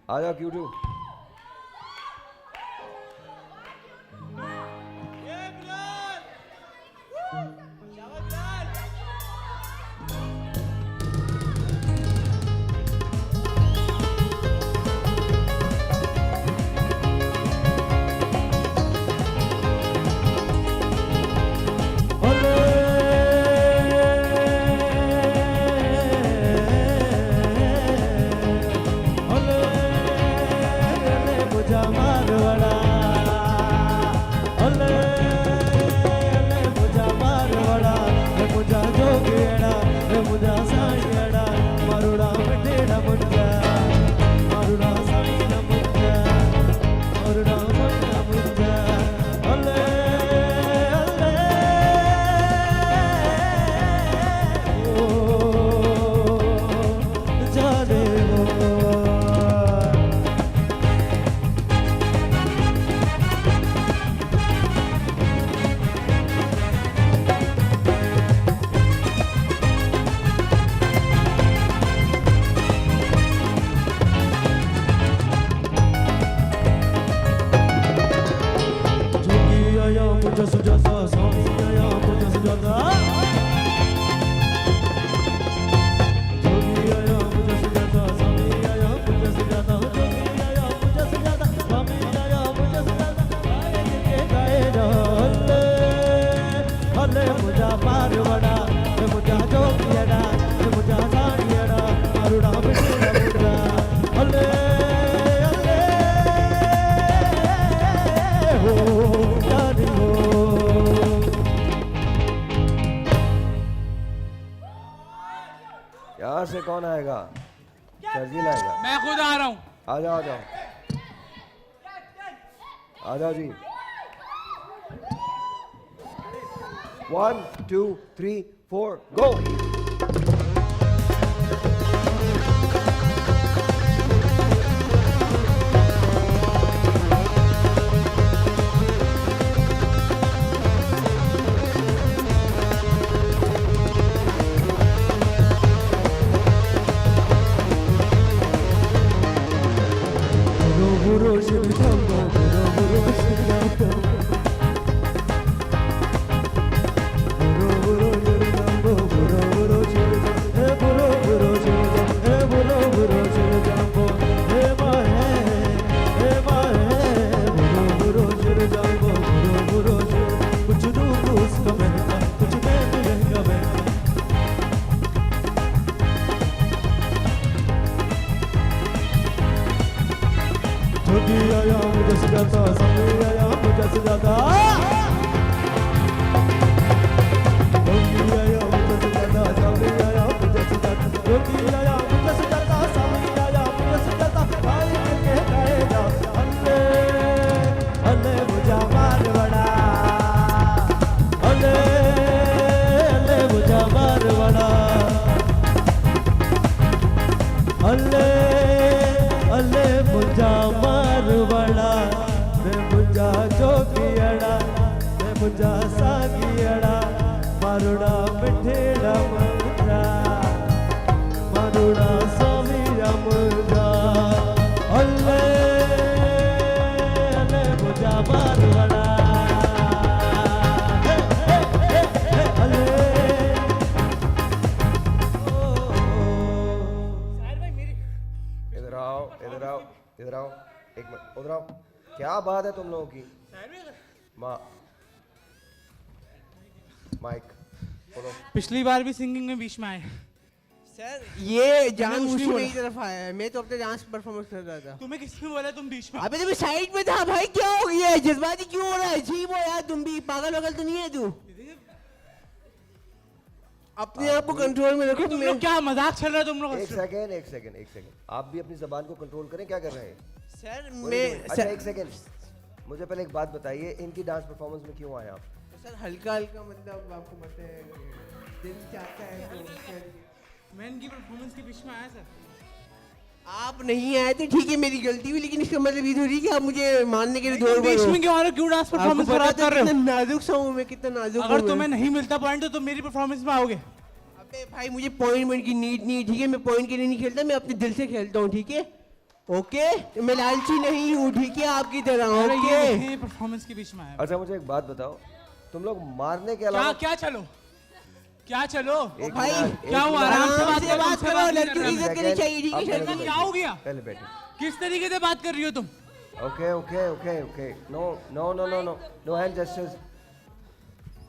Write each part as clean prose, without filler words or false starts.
आ जाओ क्यूटू। यहाँ से कौन आएगा? शर्जील आएगा। मैं खुद आ रहा हूँ। आ जाओ आ जाओ आ जाओ जी। 1 2 3 4 गो। क्या बात है तुम लोगों की? माइक पिछली बार भी सिंगिंग में बीच में आए। सर ये जानबूझ के मेरी तरफ आया है, मैं तो अपने डांस परफॉर्मेंस कर रहा था। तुम्हें किसने बोला तुम बीच में? अबे तुम साइड में था भाई, क्या हो गया है? जज्बाती क्यों हो रहा है? जी वो यार, तुम भी पागल वगल तो नहीं है तू? अपने आप को कंट्रोल में रखो। तुम लोग क्या मजाक चल रहा है तुम लोग? एक सेकंड आप भी अपनी जबान को कंट्रोल करें। क्या कर रहे हैं सर? मैं अच्छा एक सेकंड, मुझे पहले एक बात बताइए, इनकी डांस परफॉर्मेंस में क्यों आए आप? सर हल्का हल्का मतलब आपको पता है, दिल चाहता है तो मैं इनकी परफॉर्मेंस के बीच में आया सर। आप नहीं आए थे ठीक है, मेरी गलती हुई, लेकिन इसका मतलब ये थोड़ी कि आप मुझे मानने के लिए दौड़ बीच में क्यों आ रहे हो? क्यों डांस परफॉर्मेंस खराब कर रहे हो? कितना नाजुक सा हूँ मैं, कितना नाजुक। अगर तुम्हें नहीं मिलता पॉइंट तो तुम मेरी परफॉर्मेंस में आओगे। अबे भाई मुझे पॉइंट की नीड नहीं, ठीक है? मैं पॉइंट के लिए नहीं खेलता, मैं अपने दिल से खेलता हूँ, ठीक है? ओके मैं लालची नहीं हूँ, ठीक है आपकी तरह। अरे ओके ये परफॉर्मेंस के बीच में आया। अच्छा मुझे एक बात बताओ, तुम लोग मारने के क्या अलावा क्या चलो क्या चलो एक भाई, मिनट, क्या हुआ? आराम से बात करो, तुमसे करो, बात नहीं लड़कियों कर की रहा इज्जत करनी चाहिए, ठीक है? आप पहले मैं। क्या हो गया? पहले बैठो। किस तरीके से बात कर रही हो तुम? Okay okay okay okay, no no no no no no hand gestures.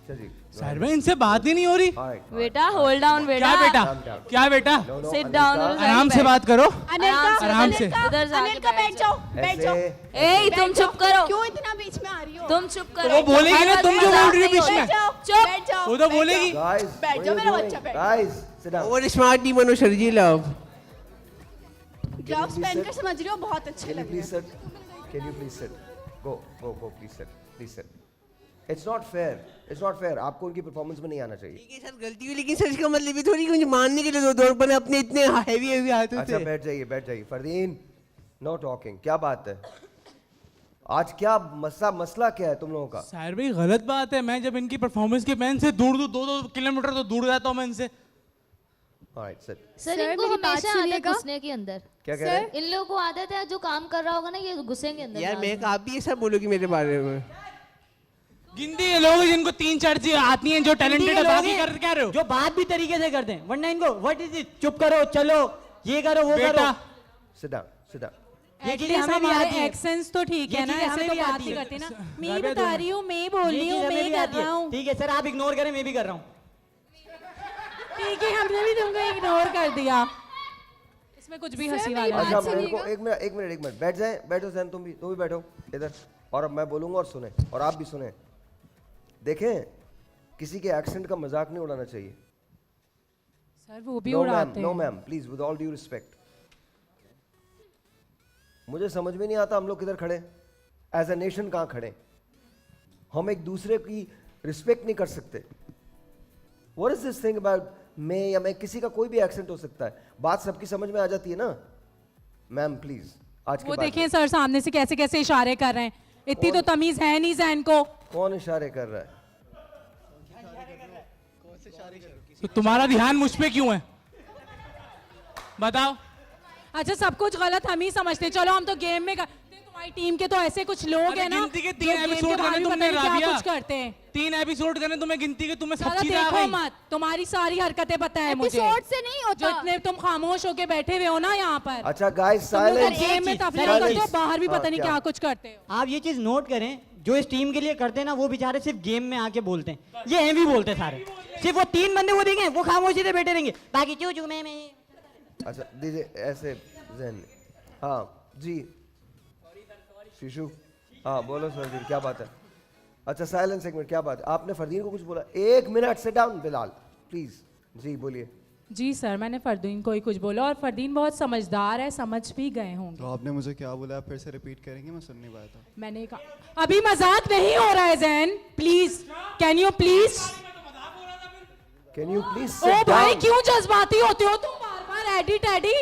चलिए सर में इनसे बात ही नहीं हो रही। बेटा होल्ड डाउन क्या बेटा। बेटा क्या बेटा? Sit down, आराम से बात करो। आराम से अनिल का बैठ जाओ, बैठ जाओ। ए तुम चुप करो, क्यों इतना बीच में आ रही हो? तुम चुप करो। वो बोलेगी ना, तुम जो बोल रही हो बीच में। बैठ जाओ, चुप। बैठ जाओ, वो तो बैठ बोलेगी। जाओ। गाइस बैठ जाओ मेरा बच्चा, बैठ। Guys sit down. Over smart नहीं बनो सरजी लव। ग्लव्स पहनकर समझ रही हो, बहुत अच्छे Can you लग रहे please हैं। sit? Can you please sit? Go, please sit, please sit. It's not fair. It's not fair. आपको उनकी परफॉर्मेंस में नहीं आना चाहिए। ठीक है सर, गलती हुई, लेकिन सर इसका मतलब ये थोड़ी कि मुझे मारने के लिए दो दौड़ पर अपने इतने हैवी हैवी हाथों अच्छा से। बैठ जाइए। Fardeen, know talking. क्या बात है? आज क्या मसला क्या है तुम लोगों का? सर भाई गलत बात है। मैं जब इनकी परफॉर्मेंस के मैं इनसे दूर 2 किलोमीटर तो दूर जाता हूँ मैं इनसे। Alright, sit. सर इनको मेरी बात हमेशा आदत सुनिएगा। घुसने की अंदर। क्या कह रहे हैं? इन लोगों को आदत है, जो काम कर रहा होगा ना ये घुसेंगे अंदर। यार मैं आप भी ऐसा बोलोगी मेरे बारे में? गिनती के लोग हैं जिनको 3-4 चीजें आती हैं, जो टैलेंटेड है, बाकी कर क्या रहे हो? जो बात भी तरीके से करते हैं, वरना इनको व्हाट इज इट, चुप करो, चलो, ये करो, वो करो। बेटा Sit down, sit down. ये चीजें हमें भी आती है। एक्सेंट्स तो ठीक ये है ना, चीजें ऐसे हमें तो भी बात आती ही है। करते ना। मैं राबिया, बता रही हूँ, मैं बोल ये रही हूँ, चीज़ हमें मैं भी कर आती है। रहा हूँ। ठीक है सर, आप इग्नोर करें, मैं भी कर रहा हूँ। ठीक है, हमने भी तुमको इग्नोर कर दिया। इसमें कुछ भी हंसी वाला अच्छा नहीं। मेरे को एक मिनट बैठ जाए। बैठो सैन, तुम भी बैठो इधर। और अब मैं बोलूंगा और सुने, और आप भी सुने। देखें, किसी के एक्सेंट का मजाक नहीं उड़ाना चाहिए। सर वो भी नो उड़ाते नो हैं। Ma'am, please with all due respect. मुझे समझ में नहीं आता हम लोग किधर खड़े, एज ए नेशन कहाँ खड़े। हम एक दूसरे की रिस्पेक्ट नहीं कर सकते। What is this thing about मैं या मैं, किसी का कोई भी एक्सेंट हो सकता है, बात सबकी समझ में आ जाती है ना। मैम प्लीज आज के वो बाद देखें सर सामने से कैसे कैसे इशारे कर रहे हैं। इतनी तो तमीज है नहीं जैन को। कौन इशारे कर रहा है? तो तुम्हारा ध्यान मुझ पे क्यों है? बताओ। अच्छा सब कुछ गलत हम ही समझते हैं। चलो हम तो गेम में करते हैं, तुम्हारी टीम के तो ऐसे कुछ लोग अरे हैं ना गिनती के जो 3 गेम के एपिसोड बाहर करने भी तुमने, पता नहीं क्या राबिया। कुछ करते हैं। 3 एपिसोड करने तुम्हें, गिनती के तुम्हें सब ज़्यादा चीजें आ देखो गई। मत, तुम्हारी सारी हरकतें पता है मुझे। एपिसोड से नहीं जो होता। इतने तुम खामोश होके बैठे हुए हो ना यहाँ पर, अच्छा गाइस तुम लोग साइलेंस। गेम में तफरीह silence। करते हो, बाहर भी हाँ, पता नहीं क्या? क्या कुछ करते हो। आप ये चीज नोट करें, जो इस टीम के लिए करते हैं ना, वो बेचारे सिर्फ गेम में आके बोलते हैं। ये एम भी बोलते हैं सारे। सिर्फ वो 3 बंदे वो देखें, वो खामोशी से बैठे रहेंगे, बाकी चू चू मैं। अच्छा दीजिए ऐसे जहन। हाँ जी शिशु, हाँ बोलो सर जी, क्या बात है? अच्छा साइलेंस, एक मिनट, क्या बात है? आपने फरदीन को कुछ बोला? 1 minute, sit down Bilal please. जी बोलिए। जी सर, मैंने फरदीन को ही कुछ बोला और फरदीन बहुत समझदार है, समझ भी गए होंगे। तो आपने मुझे क्या बोला, आप फिर से रिपीट करेंगे? मैं सुन नहीं पाया था। मैंने कहा अभी मजाक नहीं हो रहा है Jain, please can you please. Can you please oh sit भाई डाउन? क्यों जज्बाती होते हो तुम बार बार? एडी टैडी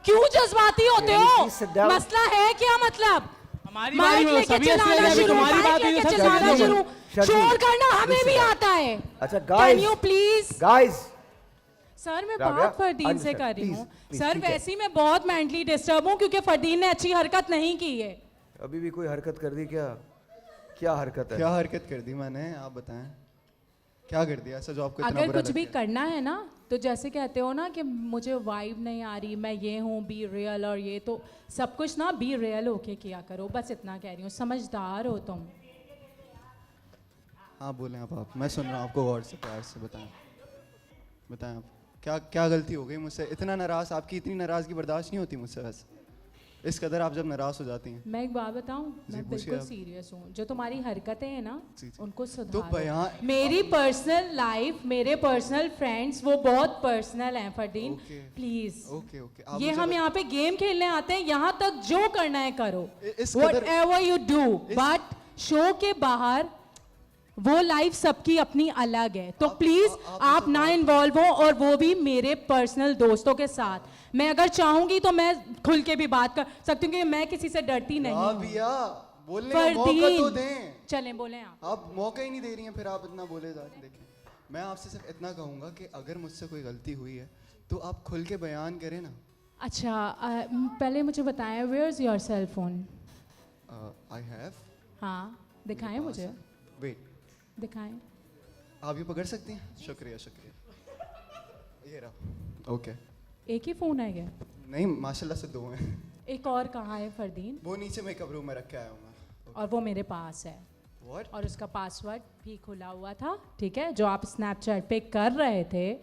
क्यों जज्बाती होते Can you हो? please sit down? मसला है क्या? मतलब हमारी माइक बात हुई, लेके सभी ऐसे चिल्लाना लगे, शुरू, तुम्हारी माइक बात हुई, लेके सब चिल्लाना चल शुरू, शर्जी, शोर करना हमें please भी sit down. आता है। अच्छा can guys, you please. Guys sir मैं राबिया, बात फरदीन से understand, कर रही please, हूँ। please, सर ठीक है। वैसे ही मैं बहुत मेंटली डिस्टर्ब हूँ क्योंकि फरदीन ने अच्छी हरकत नहीं की है। अभी भी कोई हरकत कर दी क्या? क्या हरकत है? क्या हरकत कर दी मैंने, आप बताएं क्या कर दिया ऐसा जो आपको इतना अगर बुरा कुछ भी लगता है? करना है ना, तो जैसे कहते हो ना कि मुझे वाइब नहीं आ रही, मैं ये हूँ, बी रियल, और ये तो सब कुछ ना बी रियल होके किया करो, बस इतना कह रही हूँ। समझदार हो तुम। हाँ बोलें आप, मैं सुन रहा हूँ आपको गौर से, प्यार से बताएं आप क्या क्या गलती हो गई मुझसे? इतना नाराज़, आपकी इतनी नाराज़गी बर्दाश्त नहीं होती मुझसे वैसे, इस कदर आप जब नाराज़ हो जाती हैं। मैं एक बात बताऊं, जी, मैं पूछिए बिल्कुल आप। सीरियस हूँ। जो तुम्हारी हरकतें हैं ना, जी, जी। उनको तो सुधारो। बयान, मेरी पर्सनल लाइफ, मेरे पर्सनल फ्रेंड्स, वो बहुत पर्सनल हैं Fardeen, okay, please. Okay okay, आप ये मुझे हम यहाँ पे गेम खेलने आते हैं, यहाँ तक जो करना है करो, इस कदर- whatever you do, but show के बाहर वो लाइफ सबकी अपनी अलग है। तो प्लीज आप ना इन्वॉल्व हो, और वो भी मेरे पर्सनल दोस्तों के साथ। मैं अगर चाहूंगी तो मैं खुल के भी बात कर सकती हूँ, क्योंकि मैं किसी से डरती नहीं हूँ। राबिया, बोलने का मौका तो फरदीन दें। चलें बोलें आप। आप मौका ही नहीं दे रही हैं, फिर आप इतना बोले जा रही। देखिए, मैं आपसे सिर्फ इतना कहूँगा कि अगर मुझसे कोई गलती हुई है तो आप खुल के बयान करें ना, अच्छा पहले मुझे बताएं where is your cell phone? I have हाँ दिखाएं मुझे, वेट, दिखाएं। आप ये पकड़ सकती हैं? शुक्रिया शुक्रिया। ये रहा। ओके। एक ही फोन है क्या? नहीं माशाल्लाह से 2 हैं। एक और कहाँ है फरदीन? वो नीचे मेकअप रूम में रख के आया हूँ मैं। और वो मेरे पास है What? और उसका पासवर्ड भी खुला हुआ था, ठीक है, जो आप स्नैपचैट पे कर रहे थे,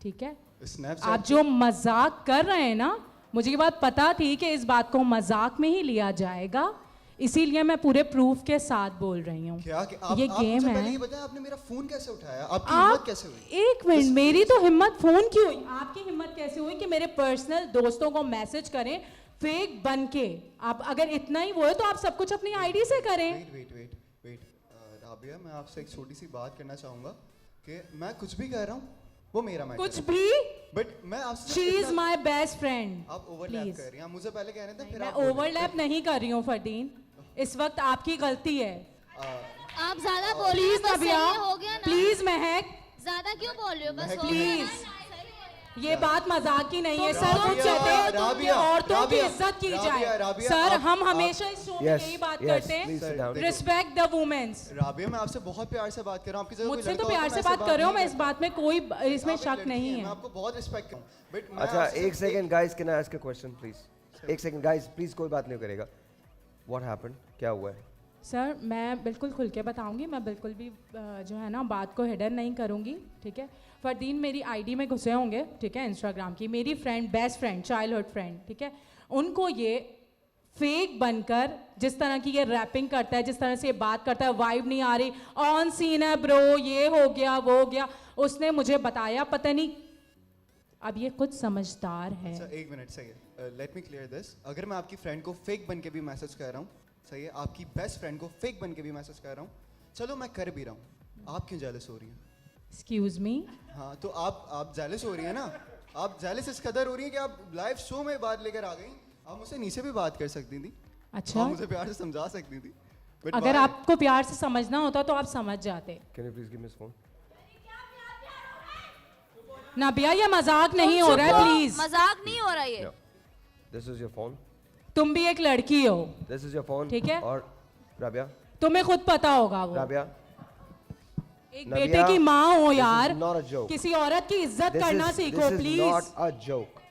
ठीक है। स्नैपचैट आप जो मजाक कर रहे हैं ना, मुझे ये बात पता थी कि इस बात को मजाक में ही लिया जाएगा, इसीलिए मैं पूरे प्रूफ के साथ बोल रही हूँ। क्या कि आप ये आप गेम मुझे है। पहले ये बताया आपने मेरा फोन कैसे उठाया? आपकी हिम्मत आप कैसे हुई? एक मिनट, मेरी तो हिम्मत फोन की हुई, आपकी हिम्मत कैसे हुई कि मेरे पर्सनल दोस्तों को मैसेज करें फेक बन के? आप अगर इतना ही वो है तो आप सब कुछ अपनी आईडी से करें। Wait wait wait wait Rabia, मैं आपसे एक छोटी सी बात करना चाहूंगा कि मैं कुछ भी कह रहा हूँ वो मेरा मैटर कुछ भी? बट मैं आपसे शी इज इतना- माय बेस्ट फ्रेंड। आप ओवरलैप प्लीज, कर रही हैं। आप मुझे पहले कह रहे थे फिर मैं आप बोल रहे थे। ओवरलैप नहीं कर रही हूँ फरदीन, इस वक्त आपकी गलती है। आप ज्यादा बोल रही प्लीज हो, बस नबिया, सही हो गया ना। प्लीज महक, ज्यादा क्यों बोल रही हो, बस महक, हो गया ना। प्लीज, ये बात मजाक की नहीं है सर। राबिया, कुछ कहते हैं कि राबिया, औरतों की राबिया, इज्जत की राबिया, जाए। राबिया, सर आप- हम आप- हमेशा इस शो में Yes, यही बात yes, करते please sit हैं, down. Respect the womens. Rabia, मैं आपसे बहुत प्यार से बात कर रहा हूँ। आपकी जगह कोई मुझसे लड़का तो होता प्यार से ऐसे बात कर रही हूँ, मैं नहीं इस करता। बात में कोई इसमें आप एक शक लड़की नहीं हैं, मैं है। आपको बहुत रिस्पेक्ट करता हूँ बट मैं अच्छा आपसे एक second guys, can I ask a question please? एक सेकंड गाइस प्लीज, कोई बात नहीं करेगा। What happened? क्या हुआ है? सर मैं बिल्कुल खुल के बताऊंगी, मैं बिल्कुल भी जो है ना बात को हिडन नहीं करूंगी, ठीक है। फरदीन मेरी आईडी में घुसे होंगे, ठीक है, इंस्टाग्राम की, मेरी friend, best friend, childhood friend, ठीक है, उनको ये फेक बनकर जिस तरह की ये रैपिंग करता है, जिस तरह से ये बात करता है, वाइब नहीं आ रही, ऑन सीन है ब्रो, ये हो गया वो हो गया, उसने मुझे बताया, पता नहीं अब ये कुछ समझदार है। अच्छा एक मिनट, सही है। Let me clear this. अगर मैं आपकी फ्रेंड को फेक बन के भी मैसेज कर रहा हूँ, सही है, आपकी बेस्ट फ्रेंड को फेक बन के भी मैसेज कर रहा हूँ, चलो मैं कर भी रहा हूँ, आप क्यों जेलस हो रही हैं? Excuse me? हाँ तो आप जेलस हो रही हैं ना, आप जेलस इस कदर हो रही हैं कि आप लाइव शो में बात लेकर आ गई। आप मुझसे नीचे भी बात कर सकती थी, अच्छा, आप मुझे प्यार से समझा सकती थी। But अगर why? आपको प्यार से समझना होता तो आप समझ जाते। Can you please give me this phone? नबिया ये मजाक नहीं हो रहा है, प्लीज। मजाक नहीं हो रहा ये। दिस इज योर फोन, तुम भी एक लड़की हो, दिस इज योर फोन, ठीक है। और राबिया, तुम्हें खुद पता होगा वो। राबिया, एक नबिया, बेटे की माँ हो this is यार, not a joke. किसी औरत की इज्जत करना सीखो this is please. not a joke.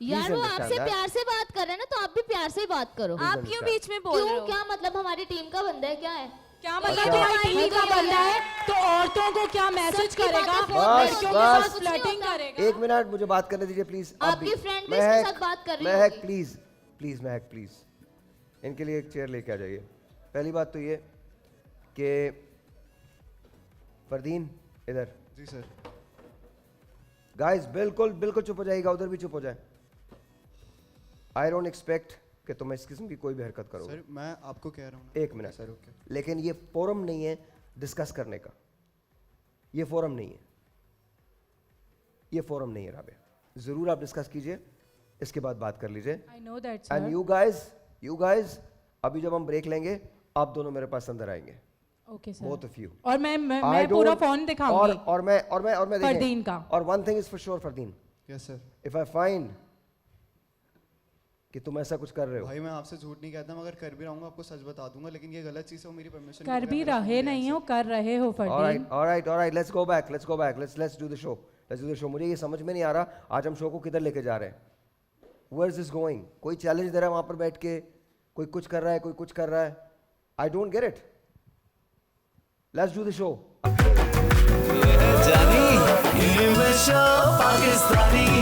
यार Please वो understand आपसे that. प्यार से बात कर रहे हैं ना, तो आप भी प्यार से ही बात करो। Please आप क्यों understand. बीच में बोल रहे हो? क्या मतलब हमारी टीम का बंदा है, क्या है? क्या मतलब अच्छा। तुम्हारी टीम का बंदा है तो औरतों को क्या मैसेज सबकी करेगा, बातें फोन पे लड़कियों के बस, साथ बस। फ्लर्टिंग करेगा। एक मिनट मुझे बात करने दीजिए प्लीज। आपकी friend भी इसके साथ बात कर रही महक होगी। प्लीज, प्लीज महक प्लीज, इनके लिए एक चेयर लेके आ जाइए। पहली बात तो ये कि फरदीन इधर, जी सर। गाइस बिल्कुल बिल्कुल चुप हो जाएगा, उधर भी चुप हो जाए। आई डोंट एक्सपेक्ट कि तुम इस किस्म की कोई भी हरकत करो। सर मैं आपको कह रहा हूँ ना। एक मिनट सर ओके। लेकिन ये फोरम नहीं है डिस्कस करने का, ये फोरम नहीं है, ये फोरम नहीं है राबिया। जरूर आप डिस्कस कीजिए, इसके बाद बात कर लीजिए। I know that and sir. You guys अभी जब हम ब्रेक लेंगे आप दोनों मेरे पास अंदर आएंगे, okay both sir. Of you. और मैं पूरा फोन दिखाऊंगी और मैं देखें, फरदीन का। और one thing is for sure Fardeen, yes sir. If I find कि तुम ऐसा कुछ कर रहे हो, भाई मैं आपसे झूठ नहीं कहता, मगर कर भी रहा हूँ आपको सच बता दूंगा, लेकिन ये गलत चीज़ है, वो मेरी परमिशन कर भी रहे नहीं हो, कर रहे हो Fardeen. Alright, let's go back, let's do the show. मुझे ये समझ में नहीं आ रहा आज हम शो को किधर लेके जा रहे हैं। Where is this going? कोई चैलेंज दे रहा है वहां पर बैठ के, कोई कुछ कर रहा है, कोई कुछ कर रहा है। I don't get it. Let's do the show. जानी ये मैं शो पाकिस्तानी